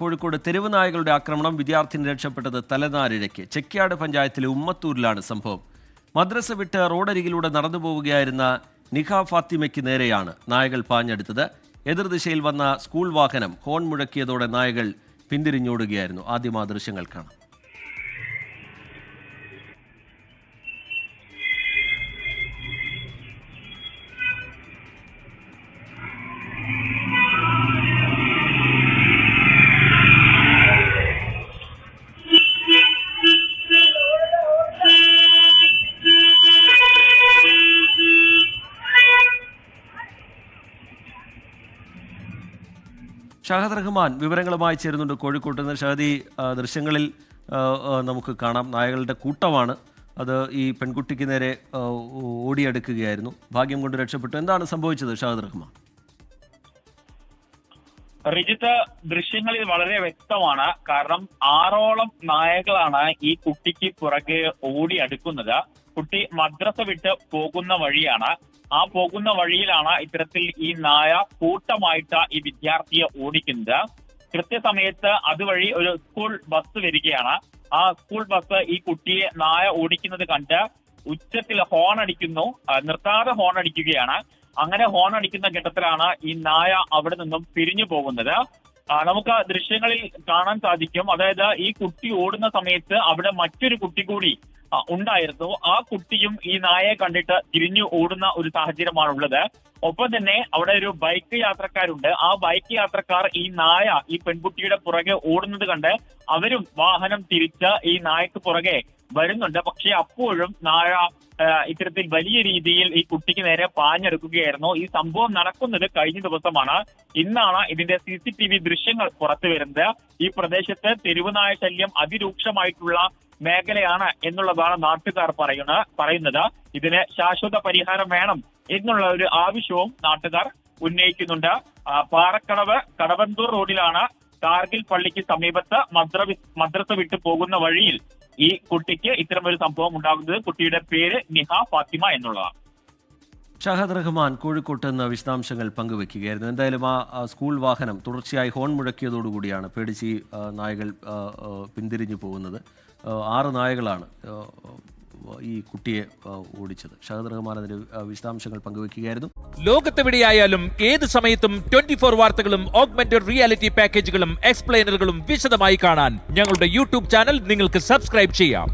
കോഴിക്കോട് തെരുവ് നായകളുടെ ആക്രമണം വിദ്യാർത്ഥിനി രക്ഷപ്പെട്ടത് തലനാരിഴയ്ക്ക്. ചെക്യാട് പഞ്ചായത്തിലെ ഉമ്മത്തൂരിലാണ് സംഭവം. മദ്രസ വിട്ട് റോഡരികിലൂടെ നടന്നു പോവുകയായിരുന്ന നിഖ ഫാത്തിമയ്ക്ക് നേരെയാണ് നായകൾ പാഞ്ഞെടുത്തത്. എതിർദിശയിൽ വന്ന സ്കൂൾ വാഹനം ഹോൺ മുഴക്കിയതോടെ നായകൾ പിന്തിരിഞ്ഞോടുകയായിരുന്നു. ആദ്യം ആ ദൃശ്യങ്ങൾ കാണാം. ഷഹദ് റഹ്മാൻ വിവരങ്ങളുമായി ചേരുന്നുണ്ട് കോഴിക്കോട്ട് നിന്ന്. ഷഹദി, ദൃശ്യങ്ങളിൽ നമുക്ക് കാണാം നായകളുടെ കൂട്ടമാണ്. അത് ഈ പെൺകുട്ടിക്ക് നേരെ ഓടിയെടുക്കുകയായിരുന്നു. ഭാഗ്യം കൊണ്ട് രക്ഷപ്പെട്ടു. എന്താണ് സംഭവിച്ചത് ഷഹദ് റഹ്മാൻ? റിജിത്ത്, ദൃശ്യങ്ങളിൽ വളരെ വ്യക്തമാണ്. കാരണം 6ഓളം നായകളാണ് ഈ കുട്ടിക്ക് പുറകെ ഓടി അടുക്കുന്നത്. കുട്ടി മദ്രസ വിട്ട് പോകുന്ന വഴിയാണ്. ആ പോകുന്ന വഴിയിലാണ് ഇത്തരത്തിൽ ഈ നായ കൂട്ടമായിട്ട് ഈ വിദ്യാർത്ഥിയെ ഓടിക്കുന്നത്. കൃത്യസമയത്ത് അതുവഴി ഒരു സ്കൂൾ ബസ് വരികയാണ്. ആ സ്കൂൾ ബസ് ഈ കുട്ടിയെ നായ ഓടിക്കുന്നത് കണ്ട് ഉച്ചത്തിൽ ഹോൺ അടിക്കുന്നു, നിർത്താതെ ഹോൺ അടിക്കുകയാണ്. അങ്ങനെ ഹോൺ അടിക്കുന്ന ഘട്ടത്തിലാണ് ഈ നായ അവിടെ നിന്നും പിരിഞ്ഞു പോകുന്നത്. നമുക്ക് ദൃശ്യങ്ങളിൽ കാണാൻ സാധിക്കും. അതായത് ഈ കുട്ടി ഓടുന്ന സമയത്ത് അവിടെ മറ്റൊരു കുട്ടി കൂടി ഉണ്ടായിരുന്നു. ആ കുട്ടിയും ഈ നായയെ കണ്ടിട്ട് തിരിഞ്ഞു ഓടുന്ന ഒരു സാഹചര്യമാണുള്ളത്. ഒപ്പം തന്നെ അവിടെ ഒരു ബൈക്ക് യാത്രക്കാരുണ്ട്. ആ ബൈക്ക് യാത്രക്കാർ ഈ നായ ഈ പെൺകുട്ടിയുടെ പുറകെ ഓടുന്നത് കണ്ട് അവരും വാഹനം തിരിച്ച് ഈ നായക്ക് പുറകെ വരുന്നുണ്ട്. പക്ഷെ അപ്പോഴും നായ ഇത്തരത്തിൽ വലിയ രീതിയിൽ ഈ കുട്ടിക്ക് നേരെ പാഞ്ഞെടുക്കുകയായിരുന്നു. ഈ സംഭവം നടക്കുന്നത് കഴിഞ്ഞ ദിവസമാണ്. ഇന്നാണ് ഇതിന്റെ CCTV ദൃശ്യങ്ങൾ പുറത്തു വരുന്നത്. ഈ പ്രദേശത്ത് തെരുവുനായ ശല്യം അതിരൂക്ഷമായിട്ടുള്ള മേഖലയാണ് എന്നുള്ളതാണ് നാട്ടുകാർ പറയുന്നത്. ഇതിന് ശാശ്വത പരിഹാരം വേണം എന്നുള്ള ഒരു ആവശ്യവും നാട്ടുകാർ ഉന്നയിക്കുന്നുണ്ട്. പാറക്കടവ് കടവന്തൂർ റോഡിലാണ് കാർഗിൽ പള്ളിക്ക് സമീപത്ത് മദ്രസ വിട്ടു പോകുന്ന വഴിയിൽ ഈ കുട്ടിക്ക് ഇത്തരമൊരു സംഭവം ഉണ്ടാകുന്നത്. കുട്ടിയുടെ പേര് നിഖ ഫാത്തിമ എന്നുള്ളതാണ്. ഷഹദ് റഹ്മാൻ കോഴിക്കോട്ട് നിന്ന് വിശദാംശങ്ങൾ പങ്കുവെക്കുകയായിരുന്നു. എന്തായാലും ആ സ്കൂൾ വാഹനം തുടർച്ചയായി ഹോൺ മുഴക്കിയതോടുകൂടിയാണ് പേടിച്ച് നായകൾ പിന്തിരിഞ്ഞു പോകുന്നത്. 6 നായകളാണ് ഈ കുട്ടിയെ ഓടിച്ചത്. ഷഹദ് റഹ്മാൻ അതിന്റെ വിശദാംശങ്ങൾ പങ്കുവെക്കുകയായിരുന്നു. ലോകത്തെവിടെയായാലും ഏത് സമയത്തും 24 വാർത്തകളും ഓഗ്മെന്റഡ് റിയാലിറ്റി പാക്കേജുകളും എക്സ്പ്ലെയിനറുകളും വിശദമായി കാണാൻ ഞങ്ങളുടെ YouTube ചാനൽ നിങ്ങൾക്ക് സബ്സ്ക്രൈബ് ചെയ്യാം.